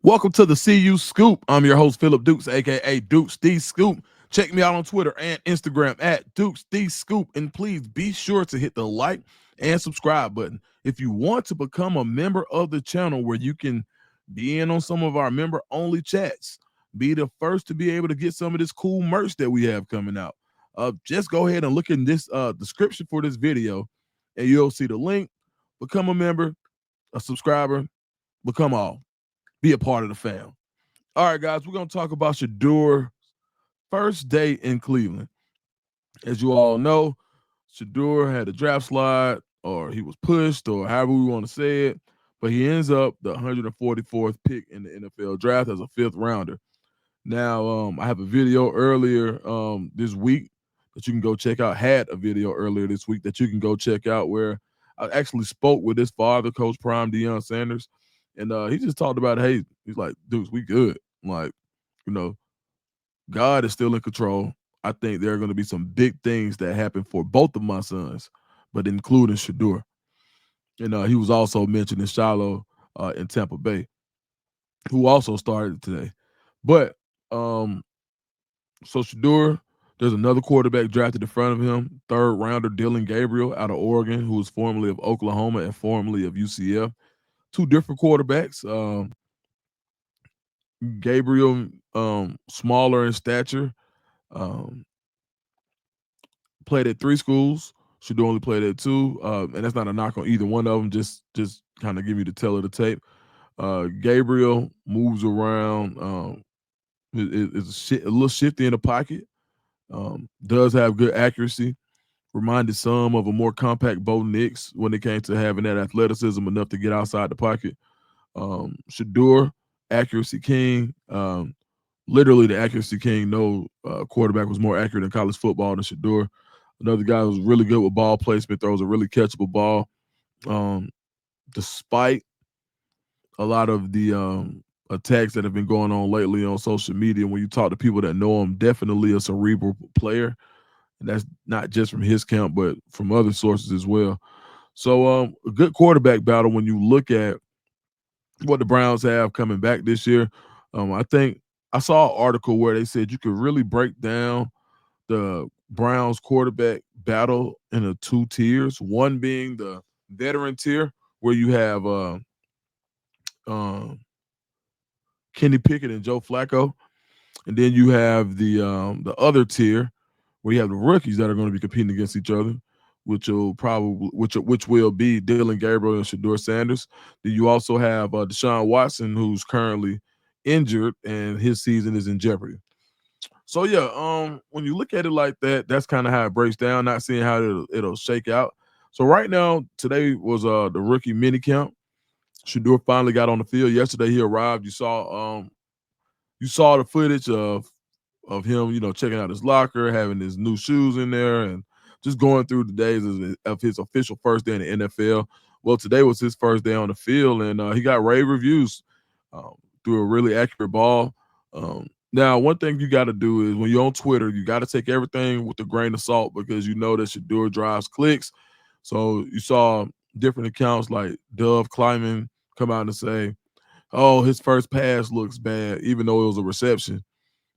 Welcome to the CU Scoop. I'm your host, Philip Dukes, aka Dukes the Scoop. Check me out on Twitter and Instagram at Dukes the Scoop. And please be sure to hit the like and subscribe button. If you want to become a member of the channel where you can be in on some of our member only chats, be the first to be able to get some of this cool merch that we have coming out. Just go ahead and look in this description for this video, and you'll see the link. Become a member, a subscriber, become all. Be a part of the fam. All right, guys, we're going to talk about Shedeur first day in Cleveland. As you all know, Shedeur had a draft slide, or he was pushed, or however we want to say it, but he ends up the 144th pick in the NFL draft as a fifth rounder. Now, I have a video earlier this week that you can go check out. Had a video earlier this week that you can go check out where I actually spoke with his father, Coach Prime Shedeur Sanders, and he just talked about, hey, he's like, dudes, we good. Like, you know, God is still in control. I think there are going to be some big things that happen for both of my sons, but including Shedeur. And he was also mentioning Shiloh in Tampa Bay, who also started today. But so Shedeur, there's another quarterback drafted in front of him, third rounder Dylan Gabriel out of Oregon, who was formerly of Oklahoma and formerly of UCF. Two different quarterbacks. Gabriel, smaller in stature, um, played at three schools. Should only played at two, and that's not a knock on either one of them. Just kind of give you the tell of the tape. Gabriel moves around. Is a little shifty in the pocket. Does have good accuracy. Reminded some of a more compact Bo Nix when it came to having that athleticism enough to get outside the pocket. Shedeur, accuracy king. Literally the accuracy king. No quarterback was more accurate in college football than Shedeur. Another guy who's really good with ball placement, throws a really catchable ball. Um, Despite a lot of the attacks that have been going on lately on social media, when you talk to people that know him, definitely a cerebral player. And that's not just from his camp, but from other sources as well. So a good quarterback battle when you look at what the Browns have coming back this year. I think I saw an article where they said you could really break down the Browns quarterback battle into two tiers. One being the veteran tier, where you have um, Kenny Pickett and Joe Flacco, and then you have the other tier where you have the rookies that are going to be competing against each other, which will be Dylan Gabriel and Shedeur Sanders. Then you also have Deshaun Watson, who's currently injured and his season is in jeopardy. So yeah, when you look at it like that, that's kind of how it breaks down. Not seeing how it'll shake out. So right now, today was the rookie minicamp. Shedeur finally got on the field yesterday. He arrived. You saw the footage of him, checking out his locker, having his new shoes in there, and just going through the days of his official first day in the NFL. Well, today was his first day on the field, and he got rave reviews. Um, threw a really accurate ball. Now, one thing you got to do is when you're on Twitter, you got to take everything with a grain of salt because you know that Shedeur drives clicks. So you saw different accounts like Dove Kleiman come out and say, "Oh, his first pass looks bad, even though it was a reception."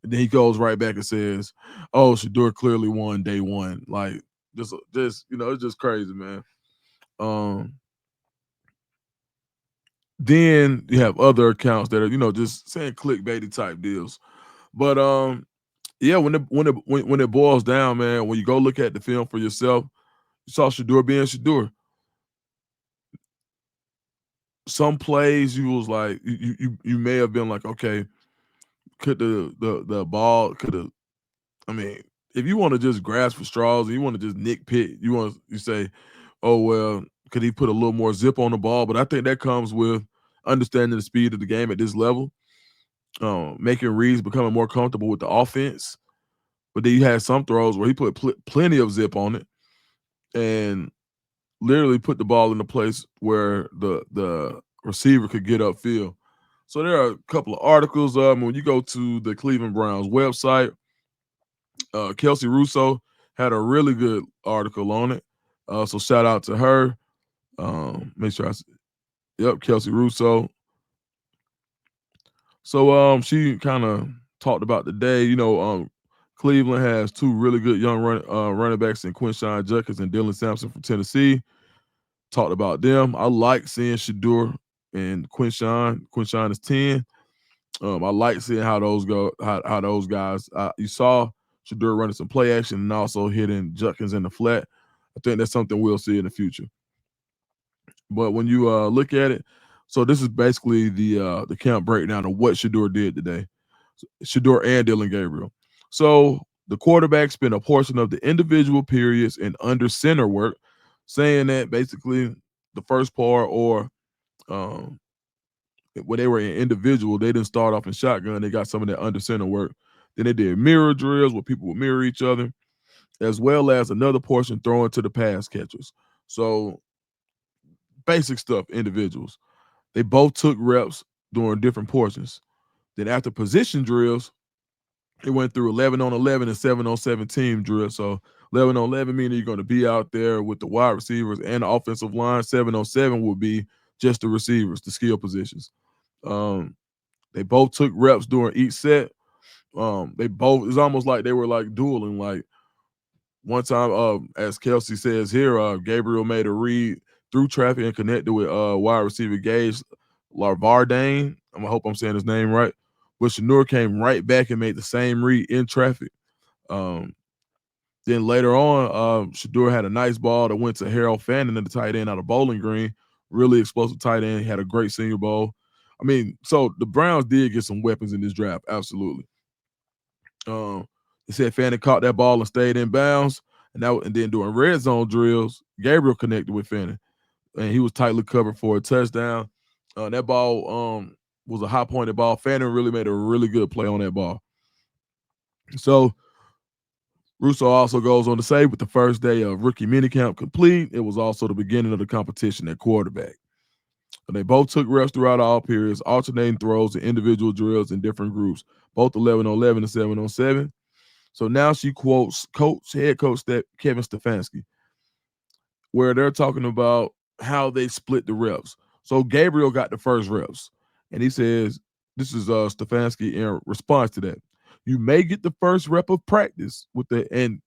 And then he goes right back and says, "Oh, Shedeur clearly won day one." Like just it's just crazy, man. Um, then you have other accounts that are just saying clickbaity type deals. But yeah, when it boils down, man, when you go look at the film for yourself, you saw Shedeur being Shedeur. Some plays you was like you may have been like, okay, could the ball could have. I mean, if you want to just grasp for straws and you want to just nitpick, you say, oh well, could he put a little more zip on the ball? But I think that comes with understanding the speed of the game at this level, making reads, becoming more comfortable with the offense. But then you had some throws where he put plenty of zip on it and literally put the ball in a place where the receiver could get upfield. So there are a couple of articles. When you go to the Cleveland Browns website, Kelsey Russo had a really good article on it. So shout out to her. Make sure yep, Kelsey Russo. So she kind of talked about the day. Cleveland has two really good young running backs in Quinshon Judkins and Dylan Sampson from Tennessee. Talked about them. I like seeing Shedeur and Quinshon. Quinshon is 10. I like seeing how those go, how those guys. You saw Shedeur running some play action and also hitting Judkins in the flat. I think that's something we'll see in the future. But when you look at it, so this is basically the camp breakdown of what Shedeur did today. Shedeur and Dylan Gabriel. So the quarterback spent a portion of the individual periods in under center work, saying that basically the first part or um, when they were in individual, they didn't start off in shotgun. They got some of that under center work. Then they did mirror drills where people would mirror each other, as well as another portion throwing to the pass catchers. So basic stuff, individuals. They both took reps during different portions. Then after position drills, it went through 11 on 11 and 7 on 7 team drill. So 11 on 11 meaning you're going to be out there with the wide receivers and the offensive line. 7 on 7 will be just the receivers, the skill positions. They both took reps during each set. They both, it's almost like they were like dueling. Like one time, as Kelsey says here, Gabriel made a read through traffic and connected with wide receiver Gage Larvardane. I hope I'm saying his name right. But Shedeur came right back and made the same read in traffic. Um, then later on, Shedeur had a nice ball that went to Harold Fannin, the tight end out of Bowling Green. Really explosive tight end. He had a great Senior Bowl. I mean, so the Browns did get some weapons in this draft, absolutely. They said Fannin caught that ball and stayed in bounds, and then during red zone drills, Gabriel connected with Fannin, and he was tightly covered for a touchdown. That ball was a high pointed ball. Fannin really made a really good play on that ball. So Russo also goes on to say, with the first day of rookie minicamp complete, it was also the beginning of the competition at quarterback. And they both took reps throughout all periods, alternating throws and individual drills in different groups, both 11 on 11 and 7 on 7. So now she quotes head coach Kevin Stefansky, where they're talking about how they split the reps. So Gabriel got the first reps, and he says, this is Stefansky in response to that. You may get the first rep of practice with and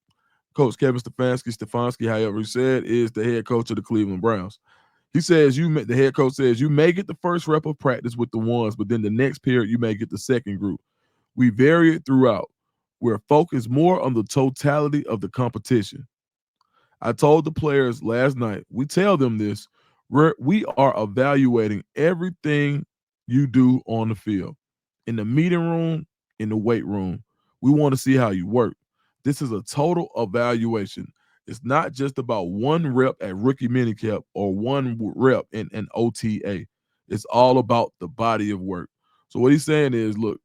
Coach Kevin Stefansky, however he said, is the head coach of the Cleveland Browns. He says the head coach says you may get the first rep of practice with the ones, but then the next period you may get the second group. We vary it throughout. We're focused more on the totality of the competition. I told the players last night, we tell them this, we are evaluating everything you do on the field, in the meeting room, in the weight room. We want to see how you work. This is a total evaluation. It's not just about one rep at rookie minicamp or one rep in an OTA. It's all about the body of work. So what he's saying is, look,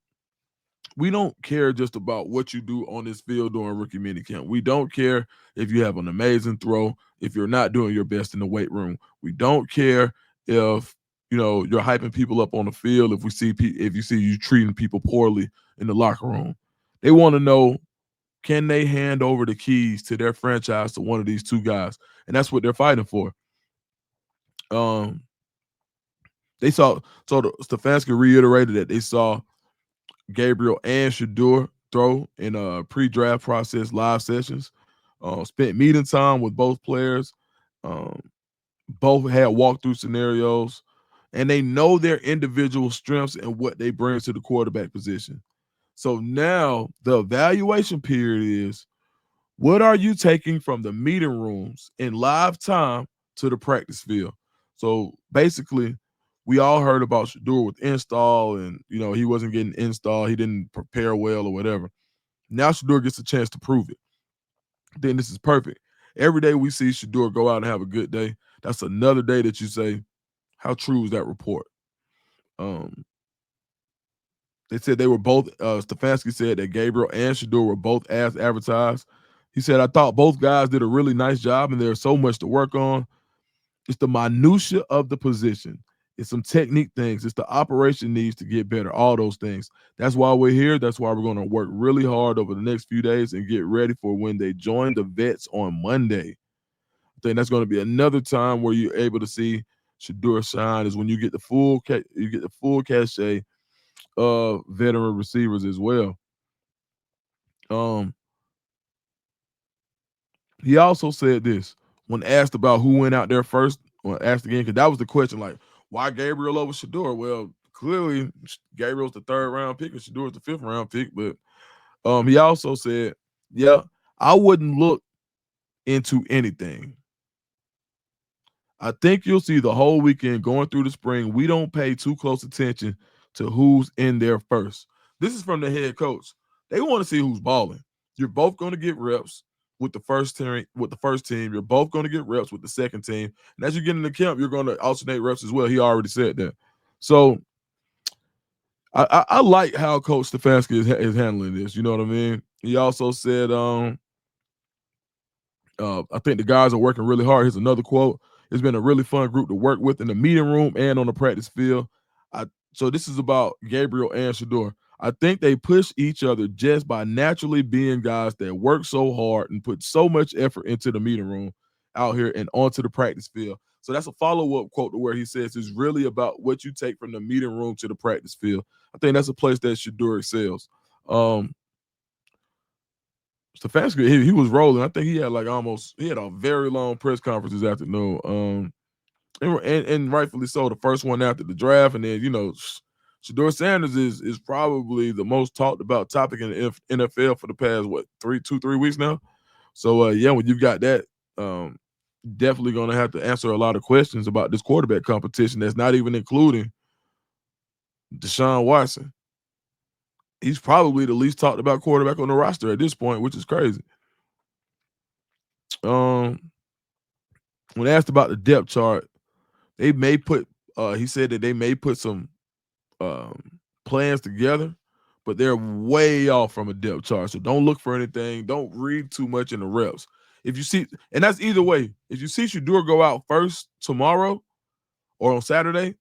we don't care just about what you do on this field during rookie minicamp. We don't care if you have an amazing throw, if you're not doing your best in the weight room. We don't care if you're hyping people up on the field. If you see you treating people poorly in the locker room, they want to know, can they hand over the keys to their franchise to one of these two guys, and that's what they're fighting for. They saw Stefanski reiterated that they saw Gabriel and Shedeur throw in a pre-draft process live sessions. Spent meeting time with both players. Um, both had walkthrough scenarios, and they know their individual strengths and what they bring to the quarterback position. So now the evaluation period is, what are you taking from the meeting rooms in live time to the practice field? So basically, we all heard about Shedeur with install, and he wasn't getting install. He didn't prepare well or whatever. Now Shedeur gets a chance to prove it. Then this is perfect. Every day we see Shedeur go out and have a good day. That's another day that you say, how true is that report? They said they were both. Stefansky said that Gabriel and Shedeur were both as advertised. He said, I thought both guys did a really nice job, and there's so much to work on. It's the minutia of the position. It's some technique things. It's the operation needs to get better. All those things. That's why we're here. That's why we're going to work really hard over the next few days and get ready for when they join the vets on Monday. I think that's going to be another time where you're able to see Shedeur shine, is when you get the full cachet veteran receivers as well. Um, he also said this when asked about who went out there first. When asked again, because that was the question, like, why Gabriel over Shedeur? Well, clearly Gabriel's the 3rd round pick and Shedeur's the 5th round pick. But he also said, yeah, I wouldn't look into anything. I think you'll see the whole weekend going through the spring. We don't pay too close attention to who's in there first. This is from the head coach. They want to see who's balling. You're both going to get reps with the first team. You're both going to get reps with the second team. And as you get into camp, you're going to alternate reps as well. He already said that. So I like how Coach Stefansky is handling this. You know what I mean? He also said, I think the guys are working really hard. Here's another quote. It's been a really fun group to work with in the meeting room and on the practice field. So this is about Gabriel and Shedeur. I think they push each other just by naturally being guys that work so hard and put so much effort into the meeting room out here and onto the practice field. So that's a follow-up quote to where he says it's really about what you take from the meeting room to the practice field. I think that's a place that Shedeur excels. Stefansky, he was rolling. I think he had he had a very long press conference this afternoon. And rightfully so. The first one after the draft, and then Shedeur Sanders is probably the most talked about topic in the NFL for the past 3 weeks now. So yeah, when you've got that, definitely going to have to answer a lot of questions about this quarterback competition. That's not even including Deshaun Watson. He's probably the least talked about quarterback on the roster at this point, which is crazy. When asked about the depth chart, they may put. He said that they may put some plans together, but they're way off from a depth chart. So don't look for anything. Don't read too much in the reps. If you see, and that's either way. If you see Shedeur go out first tomorrow or on Saturday,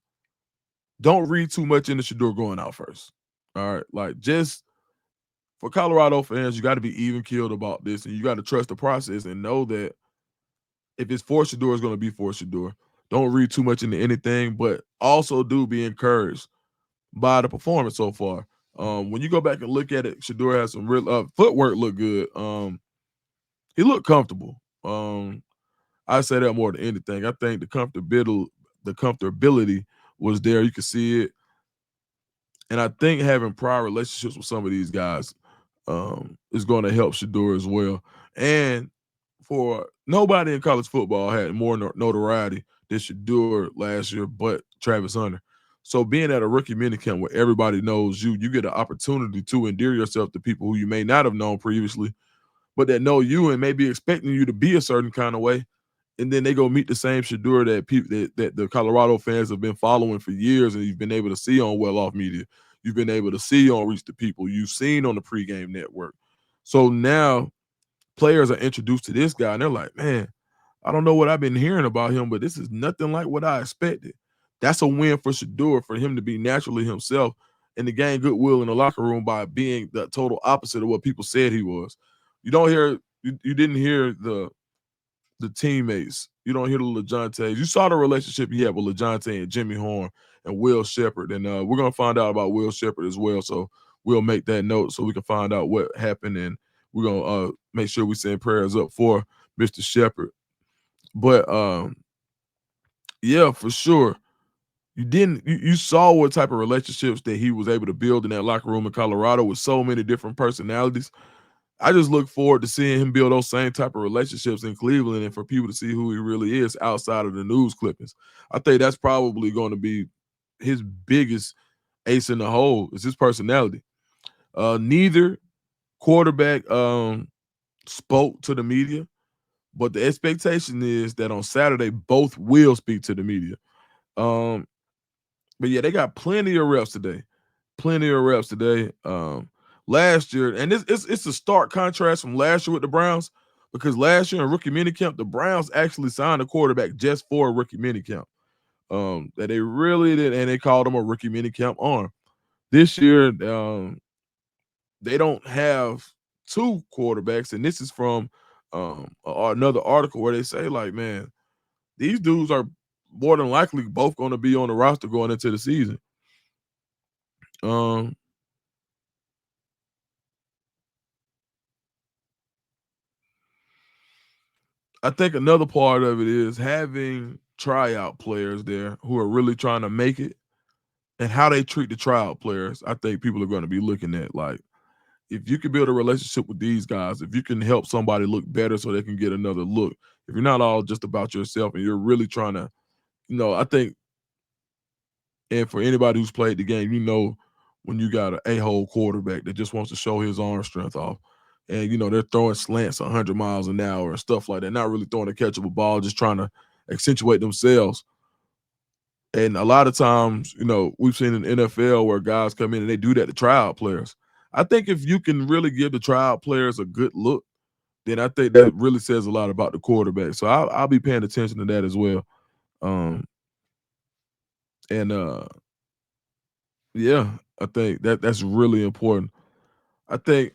don't read too much into Shedeur going out first. All right, like just for Colorado fans, you got to be even keeled about this, and you got to trust the process and know that if it's for Shedeur, it's going to be for Shedeur. Don't read too much into anything, but also do be encouraged by the performance so far. When you go back and look at it, Shedeur has some real footwork look good. He looked comfortable. I say that more than anything. I think the comfortability was there. You could see it. And I think having prior relationships with some of these guys is going to help Shedeur as well. And for nobody in college football had more notoriety than Shedeur last year, but Travis Hunter. So being at a rookie minicamp where everybody knows you, you get an opportunity to endear yourself to people who you may not have known previously, but that know you and may be expecting you to be a certain kind of way. And then they go meet the same Shedeur that people that the Colorado fans have been following for years, and you've been able to see on Well Off Media. You've been able to see on Reach the People. You've seen on the pregame network. So now players are introduced to this guy, and they're like, man, I don't know what I've been hearing about him, but this is nothing like what I expected. That's a win for Shedeur, for him to be naturally himself and to gain goodwill in the locker room by being the total opposite of what people said he was. You don't hear you didn't hear the teammates. You don't hear the LeJohntay's. You saw the relationship he had with LeJohntay and Jimmy Horn and Will Shepherd. And we're going to find out about Will Shepherd as well. So we'll make that note so we can find out what happened. And we're going to make sure we send prayers up for Mr. Shepherd. But, yeah, for sure. You saw what type of relationships that he was able to build in that locker room in Colorado with so many different personalities. I just look forward to seeing him build those same type of relationships in Cleveland and for people to see who he really is outside of the news clippings. I think that's probably going to be his biggest ace in the hole is his personality. Neither quarterback spoke to the media, but the expectation is that on Saturday both will speak to the media. But yeah, they got plenty of reps today. Last year, and it's a stark contrast from last year with the Browns, because last year in rookie minicamp, the Browns actually signed a quarterback just for a rookie minicamp. That they really did, and they called him a rookie minicamp arm. This year, they don't have two quarterbacks, and this is from another article where they say, like, man, these dudes are more than likely both going to be on the roster going into the season. Um, I think another part of it is having tryout players there who are really trying to make it and how they treat the tryout players. I think people are going to be looking at like if you can build a relationship with these guys, if you can help somebody look better so they can get another look. If you're not all just about yourself and you're really trying to, I think, and for anybody who's played the game, when you got an a-hole quarterback that just wants to show his arm strength off, and they're throwing slants 100 miles an hour and stuff like that, not really throwing a catchable ball, just trying to accentuate themselves. And a lot of times, we've seen in the NFL where guys come in and they do that to tryout players. I think if you can really give the tryout players a good look, then I think that really says a lot about the quarterback. So I'll be paying attention to that as well. Um, and yeah, I think that's really important. I think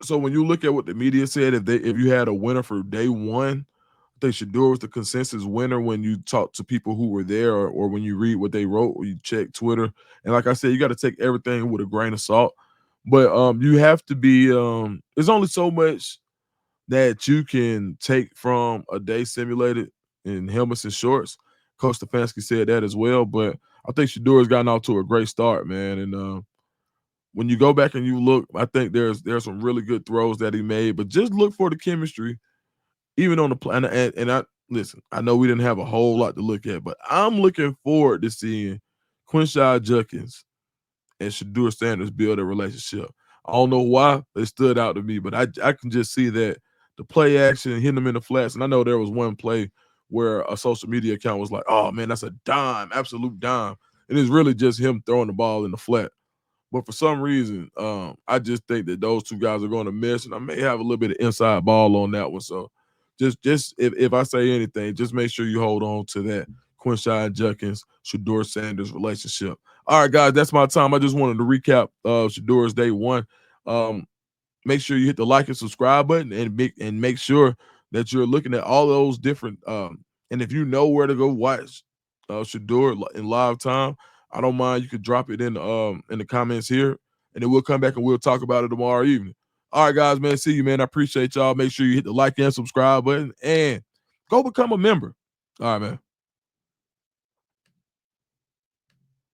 so. When you look at what the media said, if you had a winner for day one, I think Shedeur was the consensus winner when you talk to people who were there, or when you read what they wrote, or you check Twitter. And like I said, you got to take everything with a grain of salt. But you have to be. There's only so much that you can take from a day simulated in helmets and shorts. Coach Stefansky said that as well. But I think Shedeur has gotten off to a great start, man. And when you go back and you look, I think there's some really good throws that he made. But just look for the chemistry, even on the plan. And I listen. I know we didn't have a whole lot to look at, but I'm looking forward to seeing Quinshad Judkins and Shedeur Sanders build a relationship. I don't know why they stood out to me, but I can just see that the play action, hitting them in the flats. And I know there was one play where a social media account was like, "Oh man, that's a dime, absolute dime," and it's really just him throwing the ball in the flat. But for some reason, I just think that those two guys are going to miss, and I may have a little bit of inside ball on that one. So, just if I say anything, just make sure you hold on to that Quinshad Judkins, Shedeur Sanders relationship. All right, guys, that's my time. I just wanted to recap Shedeur's day one. Um, Make sure you hit the like and subscribe button, and make sure that you're looking at all those different and if you know where to go watch Shedeur in live time, I don't mind. You could drop it in the comments here, and then we'll come back and we'll talk about it tomorrow evening. All right, guys, man. See you, man. I appreciate y'all. Make sure you hit the like and subscribe button and go become a member. All right, man.